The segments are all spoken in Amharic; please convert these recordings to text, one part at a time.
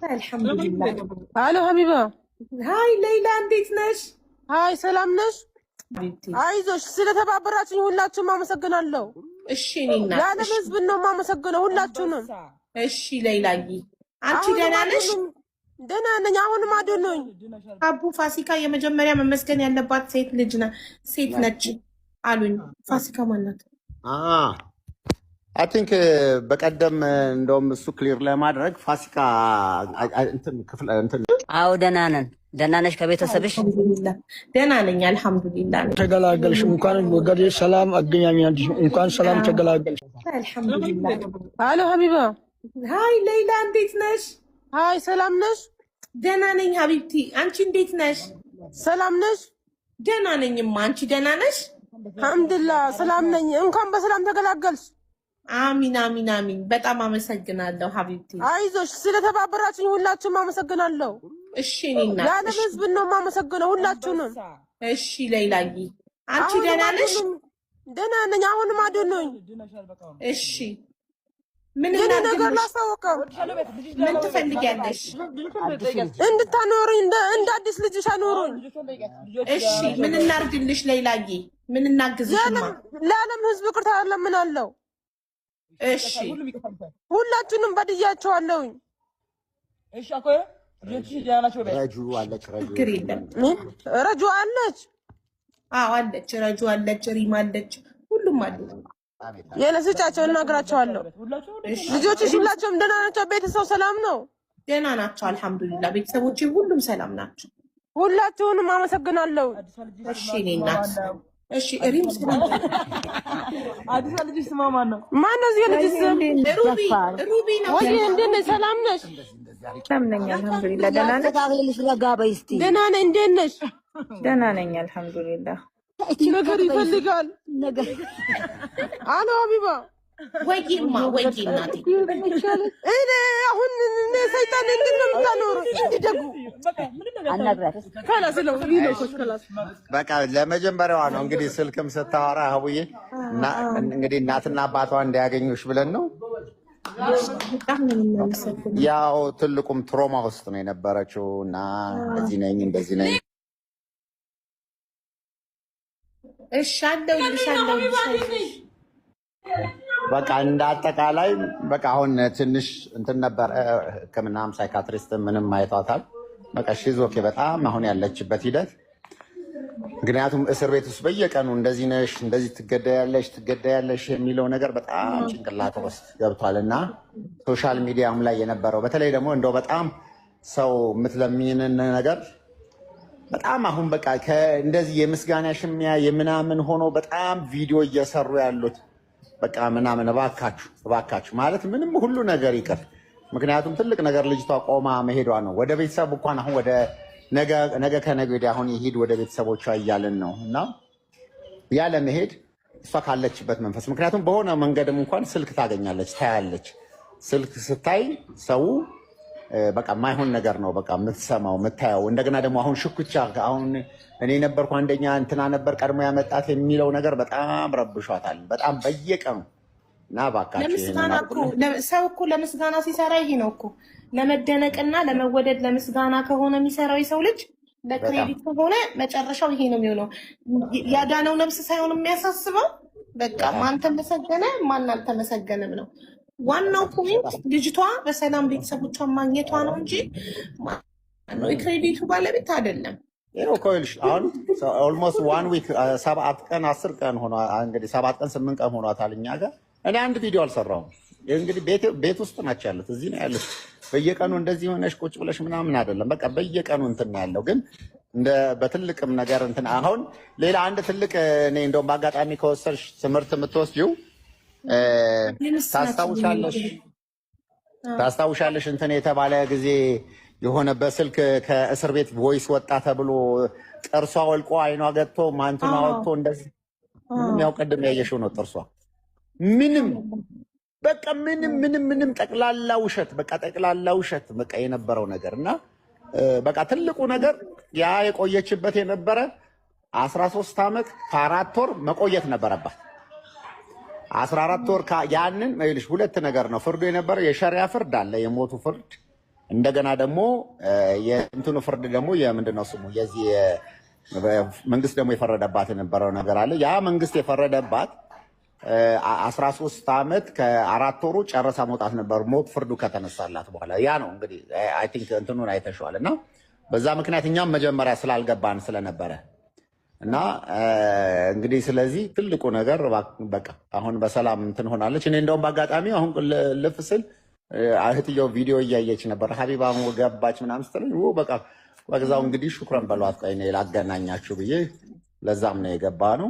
አልሐምዱሊላህ። አሎ ሀቢባ። ሃይ ሌይላ እንዴት ነሽ? ሃይ ሰላም ነሽ? አይዞሽ። ስለተባበራችሁኝ ሁላችሁም አመሰግናለሁ። እሺ እኔና የዓለም ህዝብ ነው የማመሰግነው ሁላችሁንም። እሺ ሌይላዬ አንቺ ደህና ነሽ? ደህና ነኝ። አሁንም አድኖኝ። አቡ ፋሲካ የመጀመሪያ መመስገን ያለባት ሴት ነች አሉኝ። ፋሲካ ማናት? አይ ቲንክ በቀደም እንደውም እሱ ክሊር ለማድረግ ፋሲካ አዎ ደህና ነን። ደህና ነሽ? ከቤተሰብሽ? ደህና ነኝ አልሐምዱሊላህ። ተገላገልሽ። እንኳን ወገዴ ሰላም አገኛኛልሽ። እንኳን ሰላም ተገላገልሽ። አልሐምዱሊላህ። አሎ ሀቢባ። ሃይ ሌይላ እንዴት ነሽ? ሃይ ሰላም ነሽ? ደህና ነኝ ሀቢብቲ። አንቺ እንዴት ነሽ? ሰላም ነሽ? ደህና ነኝማ። አንቺ ደህና ነሽ? አልሐምዱሊላህ ሰላም ነኝ። እንኳን በሰላም ተገላገልሽ። አሚን አሚን አሚን። በጣም አመሰግናለሁ ሀቢብቲ። አይዞሽ። ስለተባበራችሁኝ ሁላችሁም አመሰግናለሁ። እሺ እኔና የዓለም ህዝብ ነው የማመሰግነው ሁላችሁንም። እሺ ሌይላዬ አንቺ ደህና ነሽ? ደህና ነኝ። አሁንም አድኖኝ። እሺ ምን ነገር ላስታውቀው? ምን ትፈልጊያለሽ? እንድታኖሩኝ እንደ አዲስ ልጅሽ አኖሩኝ። እሺ ምን እናርግልሽ ሌይላዬ? ምን እናግዝሽማ? ለዓለም ህዝብ ይቅርታ እለምናለሁ። እሺ ሁላችሁንም በድያቸዋለሁኝ። ረጁ አለች። ረጁ አለች። አዎ አለች። ረጁ አለች። ሪማ አለች። ሁሉም አሉ። የለስጫቸው እናግራቸዋለሁ። ልጆችሽ ሁላቸውም ደህና ናቸው? ቤተሰብ ሰላም ነው? ደህና ናቸው አልሐምዱሊላህ። ቤተሰቦቼ ሁሉም ሰላም ናቸው። ሁላችሁንም አመሰግናለሁ። እሺ እኔ እናት እሺ ሪም አዲስ ልጅ ስማ ማን ነው? እዚህ ልጅ ስም? ሩቢ ነው። ወይ እንዴት ነሽ? ሰላም ነሽ? ሰላም ነኝ አልሐምዱሊላህ። ደህና ነሽ? ተካክለሽ ረጋ በይ እስቲ። ደህና ነኝ። እንዴት ነሽ? ደህና ነኝ አልሐምዱሊላህ። ነገር ይፈልጋል ነገር። አሎ ሀቢባ። ወይማ እናቴ እኔ አሁን ሰይጣን እንዴት ነው የምታኖሩ? እንዲደጉ በቃ ለመጀመሪያዋ ነው እንግዲህ ስልክም ስታወራ ሀቡዬ እንግዲህ እናትና አባቷ እንዲያገኙሽ ብለን ነው። ያው ትልቁም ትሮማ ውስጥ ነው የነበረችው እና እንደዚህ ነኝ እሺ አለሁልሽ። በቃ እንደ አጠቃላይ በቃ አሁን ትንሽ እንትን ነበር ሕክምናም ሳይካትሪስት ምንም አይቷታል። በቃ ሺዝ ኦኬ በጣም አሁን ያለችበት ሂደት ምክንያቱም እስር ቤት ውስጥ በየቀኑ እንደዚህ ነሽ እንደዚህ ትገዳያለሽ የሚለው ነገር በጣም ጭንቅላት ውስጥ ገብቷል እና ሶሻል ሚዲያም ላይ የነበረው በተለይ ደግሞ እንደው በጣም ሰው የምትለሚንን ነገር በጣም አሁን በቃ እንደዚህ የምስጋና ሽሚያ የምናምን ሆኖ በጣም ቪዲዮ እየሰሩ ያሉት በቃ ምናምን እባካችሁ ማለት ምንም ሁሉ ነገር ይቅር። ምክንያቱም ትልቅ ነገር ልጅቷ ቆማ መሄዷ ነው። ወደ ቤተሰብ እንኳን አሁን ወደ ነገ ከነገ ወዲያ አሁን ይሄድ ወደ ቤተሰቦቿ እያልን ነው እና ያለ መሄድ እሷ ካለችበት መንፈስ ምክንያቱም በሆነ መንገድም እንኳን ስልክ ታገኛለች፣ ታያለች። ስልክ ስታይ ሰው በቃ ማይሆን ነገር ነው በቃ የምትሰማው የምታየው። እንደገና ደግሞ አሁን ሽኩቻ አሁን እኔ ነበርኩ አንደኛ እንትና ነበር ቀድሞ ያመጣት የሚለው ነገር በጣም ረብሿታል። በጣም በየቀኑ እና ባካችሁ ሰው እኮ ለምስጋና ሲሰራ ይሄ ነው እኮ ለመደነቅና ለመወደድ ለምስጋና ከሆነ የሚሰራው የሰው ልጅ ለክሬዲት ከሆነ መጨረሻው ይሄ ነው የሚሆነው። ያዳነው ነፍስ ሳይሆን የሚያሳስበው በቃ ማን ተመሰገነ ማን አልተመሰገነም ነው። ዋናው ፖይንት ልጅቷ በሰላም ቤተሰቦቿን ማግኘቷ ነው እንጂ የክሬዲቱ ባለቤት አይደለም። ይልሽ አሁን ኦልሞስት 1 ዊክ 7 ቀን 10 ቀን ሆኗ እንግዲህ 7 ቀን 8 ቀን ሆኗታል እኛ ጋር። እኔ አንድ ቪዲዮ አልሰራሁም። እንግዲህ ቤት ውስጥ ናቸው ያሉት፣ እዚህ ነው ያሉት። በየቀኑ እንደዚህ ሆነሽ ቁጭ ብለሽ ምናምን አይደለም። በቃ በየቀኑ እንትን ነው ያለው። ግን እንደ በትልቅም ነገር እንትን አሁን ሌላ አንድ ትልቅ እኔ እንደውም በአጋጣሚ ከወሰድሽ ትምህርት የምትወስጂው ታስታውሻለሽ እንትን የተባለ ጊዜ የሆነ በስልክ ከእስር ቤት ቮይስ ወጣ ተብሎ ጥርሷ ወልቆ አይኗ ገጥቶ ማንቱን አወጥቶ እንደዚህ ምንም ያው ቀደም ያየሽው ነው። ጥርሷ ምንም በቃ ምንም ጠቅላላ ውሸት በቃ የነበረው ነገር እና በቃ ትልቁ ነገር ያ የቆየችበት የነበረ 13 ዓመት ከ4 ወር መቆየት ነበረባት። 14 ወር ያንን ይልሽ ሁለት ነገር ነው ፍርዱ የነበረው። የሸሪያ ፍርድ አለ፣ የሞቱ ፍርድ እንደገና ደግሞ የእንትኑ ፍርድ ደግሞ የምንድነው ስሙ የዚህ መንግስት ደግሞ የፈረደባት የነበረው ነገር አለ። ያ መንግስት የፈረደባት 13 ዓመት ከ4 ወሩ ጨረሳ መውጣት ነበር ሞት ፍርዱ ከተነሳላት በኋላ። ያ ነው እንግዲህ አይ ቲንክ እንትኑን አይተሽዋል። እና በዛ ምክንያት እኛም መጀመሪያ ስላልገባን ስለነበረ እና እንግዲህ ስለዚህ ትልቁ ነገር በቃ አሁን በሰላም እንትን ሆናለች። እኔ እንደውም በአጋጣሚ አሁን ልፍ ስል እህትየው ቪዲዮ እያየች ነበር። ሀቢባ ገባች ምናምን ስትለኝ በቃ በዛው እንግዲህ ሹክረን በሏት ቆይ እኔ ላገናኛችሁ ብዬ ለዛም ነው የገባ ነው።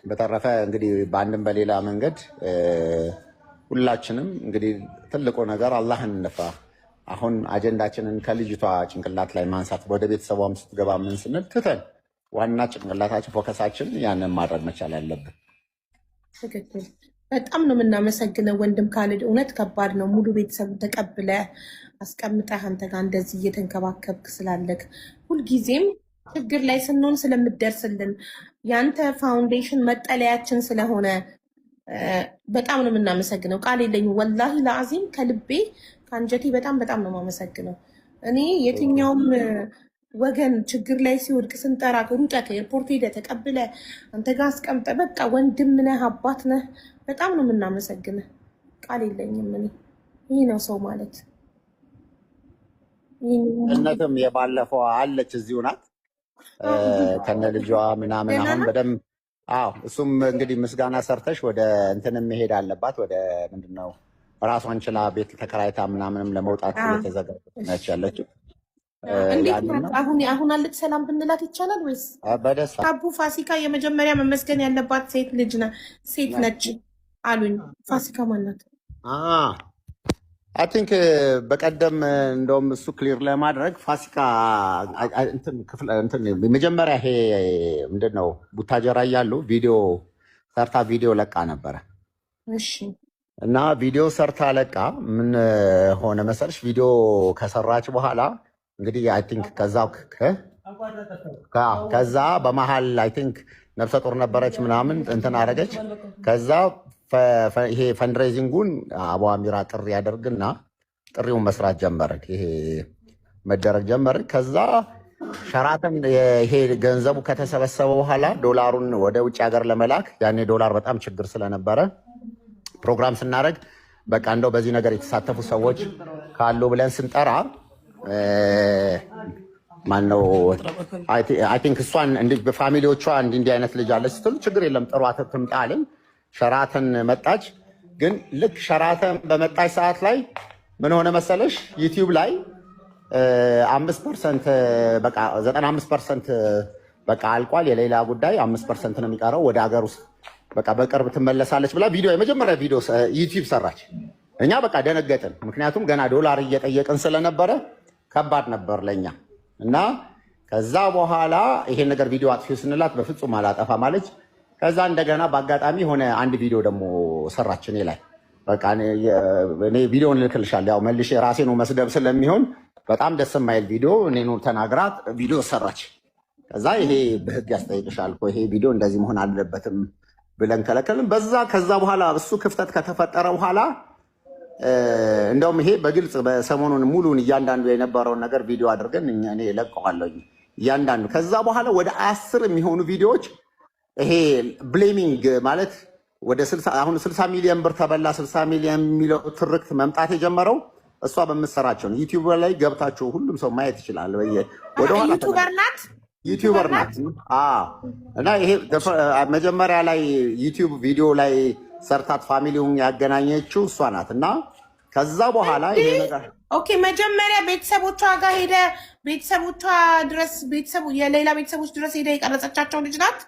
በተረፈ እንግዲህ በአንድም በሌላ መንገድ ሁላችንም እንግዲህ ትልቁ ነገር አላህን እንፍራ። አሁን አጀንዳችንን ከልጅቷ ጭንቅላት ላይ ማንሳት ወደ ቤተሰቧም ስትገባ ምን ስንል ትተን ዋና ጭንቅላታችን ፎከሳችን ያንን ማድረግ መቻል አለብን። ትክክል። በጣም ነው የምናመሰግነው ወንድም ካሊድ። እውነት ከባድ ነው። ሙሉ ቤተሰቡ ተቀብለ አስቀምጠህ አንተ ጋር እንደዚህ እየተንከባከብክ ስላለክ ሁልጊዜም ችግር ላይ ስንሆን ስለምደርስልን ያንተ ፋውንዴሽን መጠለያችን ስለሆነ በጣም ነው የምናመሰግነው። ቃል የለኝም ወላሂ ለአዚም ከልቤ ከአንጀቴ በጣም ነው የማመሰግነው። እኔ የትኛውም ወገን ችግር ላይ ሲወድቅ ስንጠራ ሩጠህ ኤርፖርት ሄደህ ተቀብለህ አንተ ጋር አስቀምጠህ በቃ ወንድም ነህ አባት ነህ። በጣም ነው የምናመሰግንህ። ቃል የለኝም። እኔ ይህ ነው ሰው ማለት። እነትም የባለፈው አለች እዚሁ ናት ከነ ልጇ ምናምን አሁን በደምብ እሱም እንግዲህ ምስጋና ሰርተሽ ወደ እንትንም መሄድ አለባት። ወደ ምንድነው ራሷን ችላ ቤት ተከራይታ ምናምንም ለመውጣት እየተዘጋጀች ያለችው። አሁን አለች ሰላም ብንላት ይቻላል ወይስ? በደስታ አቡ ፋሲካ የመጀመሪያ መመስገን ያለባት ሴት ነች አሉኝ። ፋሲካ ማናት? አይ ቲንክ በቀደም እንደውም እሱ ክሊር ለማድረግ ፋሲካ መጀመሪያ ይሄ ምንድነው ቡታጀራ እያሉ ቪዲዮ ሰርታ ቪዲዮ ለቃ ነበረ። እሺ። እና ቪዲዮ ሰርታ ለቃ ምን ሆነ መሰለሽ ቪዲዮ ከሰራች በኋላ እንግዲህ አይ ቲንክ ከዛ በመሀል አይ ቲንክ ነፍሰ ጡር ነበረች ምናምን እንትን አደረገች። ከዛ ይሄ ፈንድሬዚንጉን አቡ አሚራ ጥሪ ያደርግና ጥሪውን መስራት ጀመረን። ይሄ መደረግ ጀመረን። ከዛ ሸራተን ይሄ ገንዘቡ ከተሰበሰበ በኋላ ዶላሩን ወደ ውጭ ሀገር ለመላክ ያኔ ዶላር በጣም ችግር ስለነበረ ፕሮግራም ስናደርግ በቃ እንደው በዚህ ነገር የተሳተፉ ሰዎች ካሉ ብለን ስንጠራ ማነው አይ ቲንክ እሷን በፋሚሊዎቿ እንዲህ አይነት ልጅ አለች ስትሉ ችግር የለም ጥሯት ትምጣ አልን። ሸራተን መጣች። ግን ልክ ሸራተን በመጣች ሰዓት ላይ ምን ሆነ መሰለሽ ዩቲዩብ ላይ 5% በቃ 95% በቃ አልቋል። የሌላ ጉዳይ 5% ነው የሚቀረው ወደ ሀገር ውስጥ በቃ በቅርብ ትመለሳለች ብላ የመጀመሪያ ቪዲዮ ዩቲዩብ ሰራች። እኛ በቃ ደነገጥን። ምክንያቱም ገና ዶላር እየጠየቅን ስለነበረ ከባድ ነበር ለኛ እና ከዛ በኋላ ይሄን ነገር ቪዲዮ አጥፊው ስንላት በፍጹም አላጠፋም አለች። ከዛ እንደገና በአጋጣሚ ሆነ አንድ ቪዲዮ ደግሞ ሰራች እኔ ላይ በቃ እኔ ቪዲዮን ልክልሻለሁ ያው መልሼ ራሴ ነው መስደብ ስለሚሆን በጣም ደስ የማይል ቪዲዮ እኔ ነው ተናግራት ቪዲዮ ሰራች። ከዛ ይሄ በህግ ያስጠይቅሻል እኮ ይሄ ቪዲዮ እንደዚህ መሆን አለበትም ብለን ከለከልን። ከዛ በኋላ እሱ ክፍተት ከተፈጠረ በኋላ እንደውም ይሄ በግልጽ በሰሞኑን ሙሉን እያንዳንዱ የነበረውን ነገር ቪዲዮ አድርገን እኔ ለቀዋለሁ እያንዳንዱ። ከዛ በኋላ ወደ 10 የሚሆኑ ቪዲዮዎች ይሄ ብሌሚንግ ማለት ወደ 60 ሚሊዮን ብር ተበላ 60 ሚሊዮን የሚለው ትርክት መምጣት የጀመረው እሷ በምትሰራቸው ነው። ዩቲዩብ ላይ ገብታችሁ ሁሉም ሰው ማየት ይችላል። ዩቲዩበር ናት እና ይሄ መጀመሪያ ላይ ዩቲዩብ ቪዲዮ ላይ ሰርታት ፋሚሊውን ያገናኘችው እሷ ናት። እና ከዛ በኋላ ይሄ ነገር ኦኬ መጀመሪያ ቤተሰቦቿ ጋር ሄደ ቤተሰቦቿ ድረስ የሌላ ቤተሰቦች ድረስ ሄደ የቀረጸቻቸው ልጅ ናት።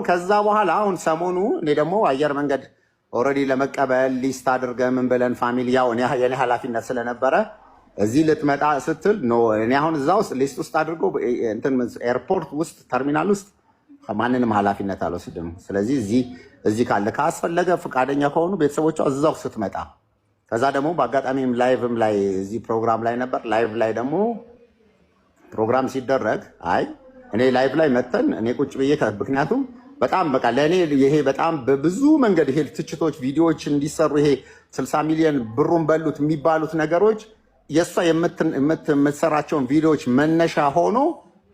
ከዛ በኋላ አሁን ሰሞኑ እኔ ደግሞ አየር መንገድ ኦልሬዲ ለመቀበል ሊስት አድርገን ምን ብለን ፋሚሊ ያው የኔ ኃላፊነት ስለነበረ እዚህ ልትመጣ ስትል ነው እኔ አሁን እዛ ውስጥ ሊስት ውስጥ አድርጎ እንትን ኤርፖርት ውስጥ ተርሚናል ውስጥ ማንንም ኃላፊነት አልወስድም። ስለዚህ እዚህ ካለ ካስፈለገ ፈቃደኛ ከሆኑ ቤተሰቦቿ እዛው ስትመጣ ከዛ ደግሞ በአጋጣሚም ላይቭም ላይ እዚህ ፕሮግራም ላይ ነበር። ላይቭ ላይ ደግሞ ፕሮግራም ሲደረግ እኔ ላይቭ ላይ መተን እኔ ቁጭ ብዬ ምክንያቱም በጣም በቃ ለእኔ ይሄ በጣም በብዙ መንገድ ይሄ ትችቶች፣ ቪዲዮዎች እንዲሰሩ ይሄ 60 ሚሊዮን ብሩን በሉት የሚባሉት ነገሮች የእሷ የምትሰራቸውን ቪዲዮዎች መነሻ ሆኖ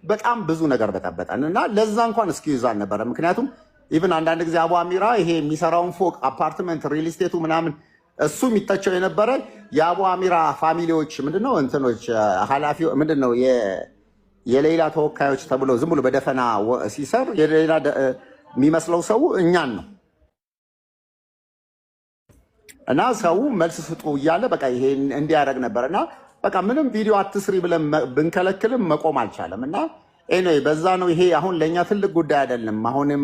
በጣም ብዙ ነገር በጠበጠን እና ለዛ እንኳን እስኪይዝ አልነበረ። ምክንያቱም ኢቭን አንዳንድ ጊዜ አቡ አሚራ ይሄ የሚሰራውን ፎቅ አፓርትመንት ሪል ስቴቱ ምናምን እሱ የሚተቸው የነበረ የአቡ አሚራ ፋሚሊዎች ምንድነው እንትኖች ኃላፊ ምንድነው የሌላ ተወካዮች ተብሎ ዝም ብሎ በደፈና ሲሰር የሌላ የሚመስለው ሰው እኛን ነው እና ሰው መልስ ስጡ እያለ በቃ ይሄ እንዲያደርግ ነበር እና በቃ ምንም ቪዲዮ አትስሪ ብለን ብንከለክልም መቆም አልቻለም እና ኤኒዌይ በዛ ነው። ይሄ አሁን ለእኛ ትልቅ ጉዳይ አይደለም። አሁንም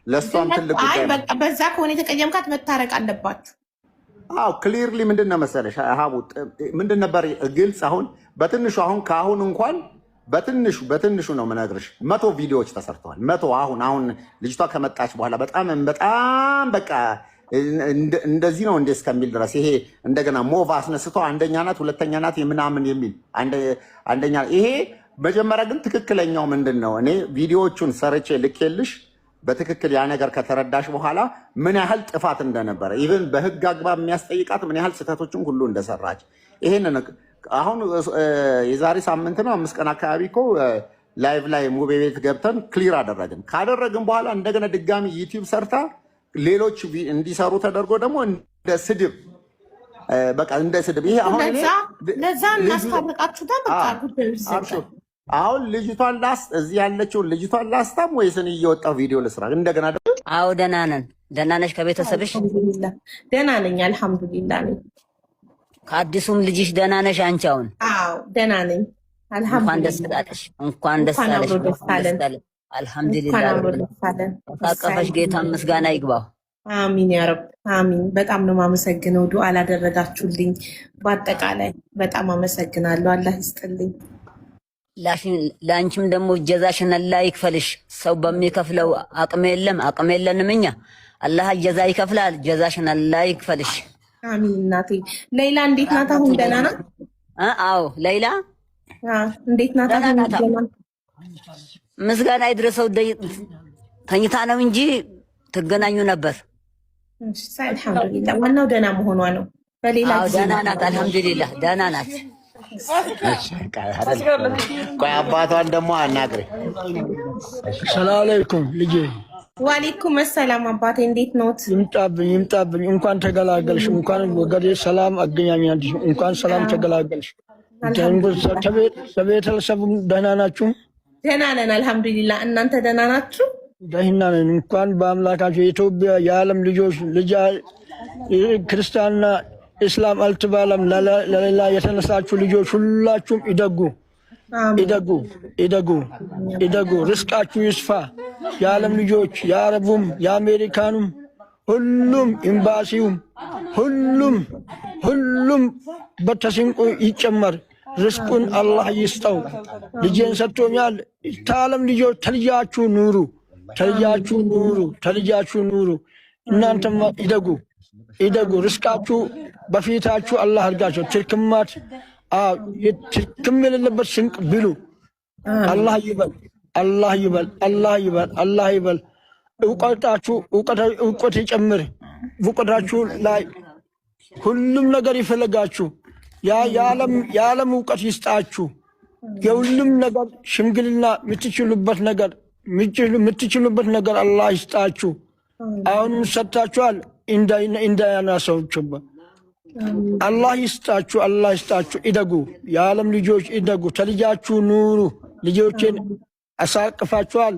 ለእሷም ትልቅ ጉዳይ ነው። በዛ ከሆነ የተቀየምካት መታረቅ አለባችሁ። አዎ ክሊርሊ ምንድን ነው መሰለሽ ሀቡ ምንድን ነበር ግልጽ አሁን በትንሹ አሁን ከአሁን እንኳን በትንሹ ነው የምነግርሽ 100 ቪዲዮዎች ተሰርተዋል። 100 አሁን ልጅቷ ከመጣች በኋላ በጣም በቃ እንደዚህ ነው እንደ እስከሚል ድረስ ይሄ እንደገና ሞቭ አስነስቶ አንደኛ ናት ሁለተኛ ናት የምናምን የሚል አንደኛ ይሄ መጀመሪያ ግን ትክክለኛው ምንድን ነው እኔ ቪዲዮዎቹን ሰርቼ ልኬልሽ በትክክል ያ ነገር ከተረዳሽ በኋላ ምን ያህል ጥፋት እንደነበረ ኢቭን በህግ አግባብ የሚያስጠይቃት ምን ያህል ስህተቶችን ሁሉ እንደሰራች ይሄንን አሁን የዛሬ ሳምንት ነው 5 ቀን አካባቢ እኮ ላይቭ ላይ ሙቤ ቤት ገብተን ክሊር ካደረግን በኋላ እንደገና ድጋሚ ዩቲዩብ ሰርታ ሌሎች እንዲሰሩ ተደርጎ ደግሞ እንደ ስድብ በቃ እንደ ስድብ ይሄ አሁን ለዛ እናስታርቃችሁታል። በቃ ጉዳዩ ይዘጋል። አሁን ልጅቷን እዚህ ያለችውን ልጅቷን ላስታም ወይስ እኔ እየወጣሁ ቪዲዮ ልስራ? እንደገና ደግሞ አዎ ደህና ነን። ደህና ነሽ? ከቤተሰብሽ? ደህና ነኝ አልሐምዱሊላህ ነኝ። ከአዲሱም ልጅሽ ደህና ነሽ አንቺ? አሁን አዎ ደህና ነኝ አልሐምዱሊላህ። እንኳን ደስ አለሽ፣ እንኳን ደስ አለሽ። አልሐምዱሊላህ ታቀፈሽ። ጌታ ምስጋና ይግባው። አሚን ያ ረብ አሚን። በጣም ነው የማመሰግነው ዱዓ ላደረጋችሁልኝ። በአጠቃላይ በጣም አመሰግናለሁ። አላህ ይስጥልኝ። ለአንቺም ደግሞ ጀዛሽን አላህ ይክፈልሽ። ሰው በሚከፍለው አቅም የለንም እኛ። አላህ ጀዛ ይከፍላል። ጀዛሽን አላህ ይክፈልሽ። አሚን። እናቴ ሌላ እንዴት ናት? አሁን ደህና ናት? አዎ ሌላ እንዴት ናት? አሁን ምስጋና ይድረሰው። ተኝታ ነው እንጂ ትገናኙ ነበር። አልሐምዱሊላህ ዋናው ደህና መሆኗ ነው። በሌላ ደህና ናት። አልሐምዱሊላህ ደህና ናት። ቆይ አባቷን ደግሞ አናግሬ። ሰላም አለይኩም ልጄ። ዋሌኩም ሰላም አባቴ፣ እንዴት ኖት? ይምጣብኝ። እንኳን ተገላገልሽ። እንኳን ወገዴ ሰላም አገኛኛልሽ። እንኳን ሰላም ተገላገልሽ። ቤተሰቡ ደህና ናችሁ? ደህና ነን አልሐምዱሊላህ። እናንተ ደህና ናችሁ? ደህና ነን። እንኳን በአምላካችሁ የኢትዮጵያ የዓለም ልጆች ክርስቲያንና እስላም አልትባለም ለሌላ የተነሳችሁ ልጆች ሁላችሁም ይደጉ፣ ርስቃችሁ ይስፋ። የዓለም ልጆች የአረቡም የአሜሪካኑም ሁሉም ኤምባሲውም ሁሉም በተስንቁ ይጨመር። ርስቁን አላህ ይስጠው። ልጄን ሰጥቶኛል። ከዓለም ልጆች ተልጃችሁ ኑሩ። እናንተማ ይደጉ። ርስቃችሁ በፊታችሁ አላህ አድርጋቸው። ትርክማት ትርክም የሌለበት ስንቅ ብሉ። አላህ ይበል። እውቀት ይጨምር። እውቀታችሁ ላይ ሁሉም ነገር ይፈለጋችሁ። የዓለም እውቀት ይስጣችሁ። የሁሉም ነገር ሽምግልና የምትችሉበት ነገር አላህ ይስጣችሁ። አሁንም ሰጥታችኋል። እንዳያናሰውችበ አላህ ይስጣችሁ። ይደጉ። የዓለም ልጆች ይደጉ። ተልጃችሁ ኑሩ። ልጆችን አሳቅፋችኋል።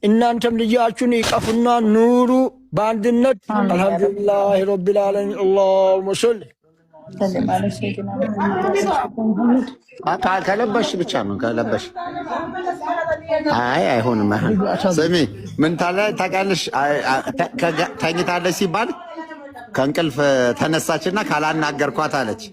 እናንተም ልጃችሁን ይቀፉና ኑሩ በአንድነት። አልሐምዱሊላህ ረቢል ዓለሚን። አላሁመ ሰሊ ከለበሽ ብቻ ነው ከለበሽ። አይሆንም። ስሚ ምን ታውቂያለሽ? ተኝታለች ሲባል ከእንቅልፍ ተነሳችና ካላናገርኳት አለች።